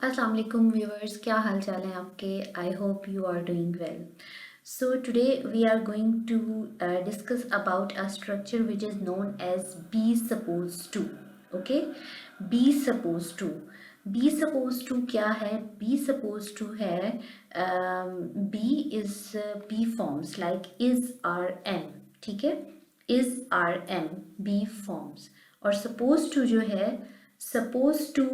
अस्सलाम वालेकुम व्यूअर्स, क्या हाल चाल है आपके? I hope you are doing well. So today we are going to discuss about a structure which is known as be supposed to. Okay, be supposed to. Be supposed to क्या है? Be supposed to है be is be forms like is are am. ठीक है, is are am be forms. और supposed to जो है supposed to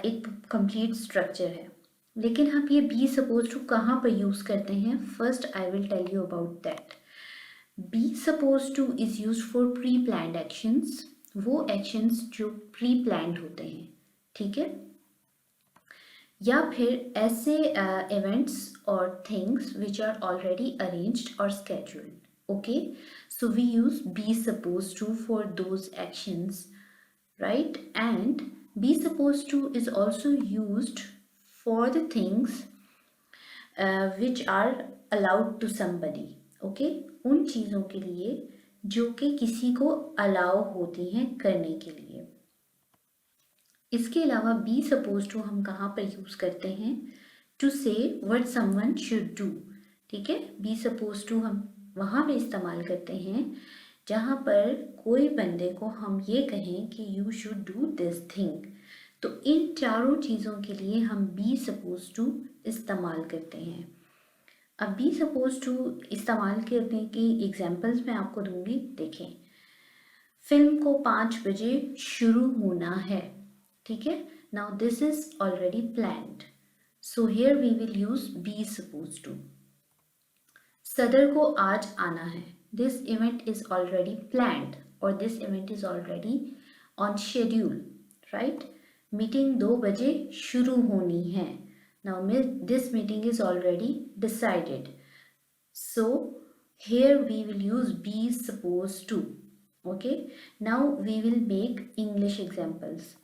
एक complete structure है. लेकिन हम ये बी सपोज टू कहाँ पर यूज़ करते हैं? First I will tell you about that. Be suppose to is use for pre planned actions. वो एक्शंस जो प्री प्लान्ड होते हैं, ठीक है, या फिर ऐसे इवेंट्स और things which are already arranged और scheduled. Okay, so we use be suppose to for those actions, right? And be supposed to is also used for the things which are allowed to somebody. Okay, उन चीज़ों के लिए जो कि किसी को allow होती हैं करने के लिए. इसके अलावा बी सपोज टू हम कहाँ पर यूज़ करते हैं? टू से व्हाट समवन शुड डू. ठीक है, बी सपोज टू हम वहाँ पे इस्तेमाल करते हैं जहाँ पर कोई बंदे को हम ये कहें कि you should do this thing. तो इन चारों चीज़ों के लिए हम बी सपोज टू इस्तेमाल करते हैं. अब बी सपोज टू इस्तेमाल करने की एग्जांपल्स मैं आपको दूंगी. देखें, फिल्म को 5 बजे शुरू होना है. ठीक है, now this is already planned, so here we will use be suppose to. सदर को आज आना है. This event is already planned और this event is already on schedule, right? Meeting 2 बजे शुरू होनी है. Now this meeting is already decided, so here we will use be supposed to. Okay, now we will make English examples.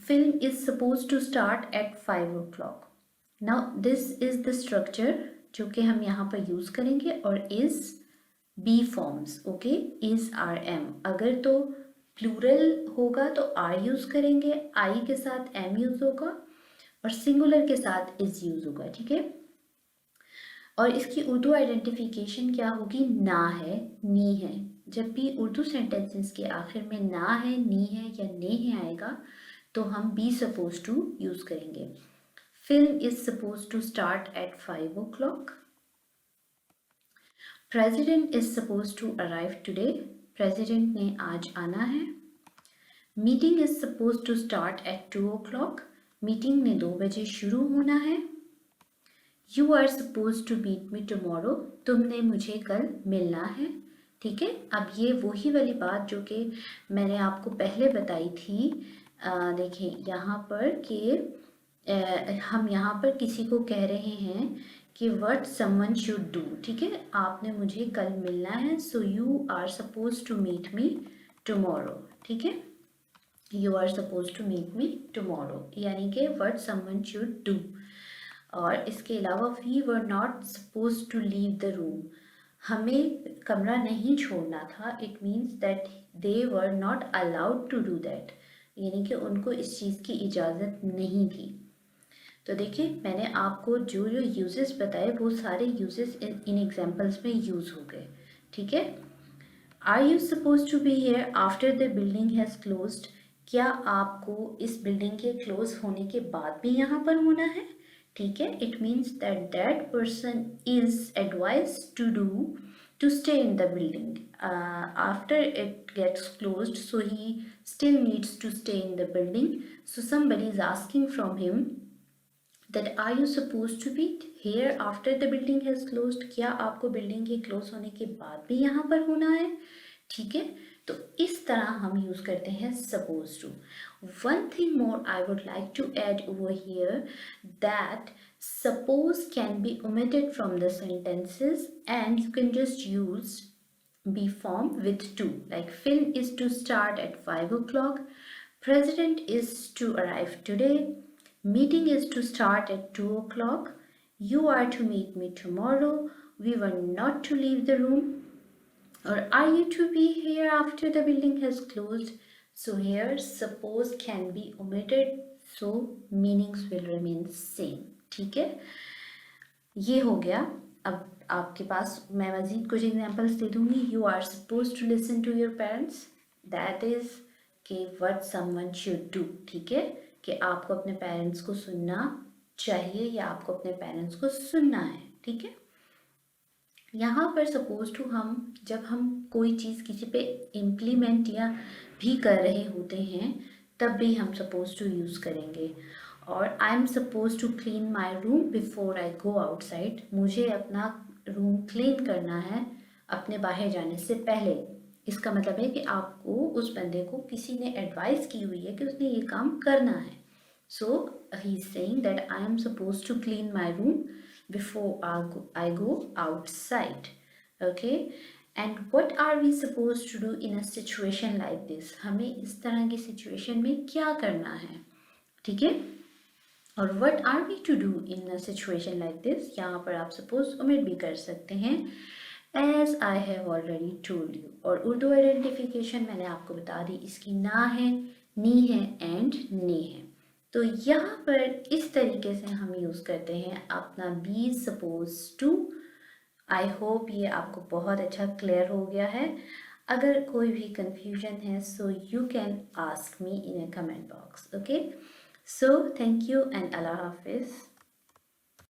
Film is supposed to start at 5 o'clock. Now this is the structure जो कि हम यहाँ पर use करेंगे और is be forms. Okay, is are am. अगर तो plural होगा तो are यूज करेंगे, I के साथ am यूज होगा और सिंगुलर के साथ is यूज होगा. ठीक है, और इसकी उर्दू आइडेंटिफिकेशन क्या होगी? ना है, नी है. जब भी उर्दू सेंटेंसेस के आखिर में ना है, नी है या ने है आएगा तो हम बी सपोज टू यूज करेंगे. Film is suppose to start at 5 o'clock. President is suppose to arrive today. President ने आज आना है. Meeting is suppose to start at 2 o'clock. Meeting ने 2 बजे शुरू होना है. You are suppose to meet me tomorrow. तुमने मुझे कल मिलना है. ठीक है, अब ये वही वाली बात जो कि मैंने आपको पहले बताई थी. देखें यहाँ पर कि हम यहाँ पर किसी को कह रहे हैं कि व्हाट समवन शुड डू. ठीक है, आपने मुझे कल मिलना है, so you are suppose to meet me tomorrow. ठीक है, you are suppose to meet me tomorrow यानी कि व्हाट समवन शुड डू. और इसके अलावा we were not suppose to leave the room. हमें कमरा नहीं छोड़ना था. It means that they were not allowed to do that, यानी कि उनको इस चीज़ की इजाज़त नहीं थी. तो देखिए, मैंने आपको जो जो यूजेस बताए वो सारे यूजेस इन एग्जांपल्स में यूज़ हो गए. ठीक है, are you suppose to be here after the building has closed. क्या आपको इस बिल्डिंग के क्लोज होने के बाद भी यहाँ पर होना है? ठीक है, it means that that person is advise to do to stay in the building after it gets closed, so he still needs to stay in the building. So somebody is asking from him that are you supposed to be here after the building has closed. क्या आपको building के close होने के बाद भी यहाँ पर होना है? ठीक है, तो इस तरह हम यूज करते हैं suppose to. One thing more I would like to add over here that suppose can be omitted from the sentences and you can just use be form with to, like film is to start at 5 o'clock, president is to arrive today, meeting is to start at 2 o'clock, you are to meet me tomorrow, we were not to leave the room, or are you to be here after the building has closed. So here suppose can be omitted so meanings will remain same. ठीक है, ये हो गया. अब आपके पास मैं मज़ीद कुछ एग्जांपल्स दे दूंगी. You are suppose to listen to your parents, that is कि व्हाट समवन शुड डू. ठीक है, कि आपको अपने पेरेंट्स को सुनना चाहिए या आपको अपने पेरेंट्स को सुनना है. ठीक है, यहाँ पर सपोज टू हम जब हम कोई चीज़ किसी पे इम्प्लीमेंट या भी कर रहे होते हैं तब भी हम सपोज टू यूज़ करेंगे. और I am suppose to clean my room before I go outside. मुझे अपना रूम क्लीन करना है अपने बाहर जाने से पहले. इसका मतलब है कि आपको उस बंदे को किसी ने एडवाइस की हुई है कि उसने ये काम करना है. So he's saying that I am supposed to clean my room before I go outside. Okay, and what are we supposed to do in a situation like this? हमें इस तरह की situation में क्या करना है. ठीक है, और what are we to do in a situation like this, यहाँ पर आप suppose omit भी कर सकते हैं as I have already told you. और उर्दू आइडेंटिफिकेशन मैंने आपको बता दी, इसकी ना है, नी है एंड ने है. तो यहाँ पर इस तरीके से हम यूज़ करते हैं अपना be suppose to. I hope ये आपको बहुत अच्छा क्लियर हो गया है. अगर कोई भी कंफ्यूजन है so you can ask me in a comment box. Okay, so thank you and अल्लाह हाफिज़.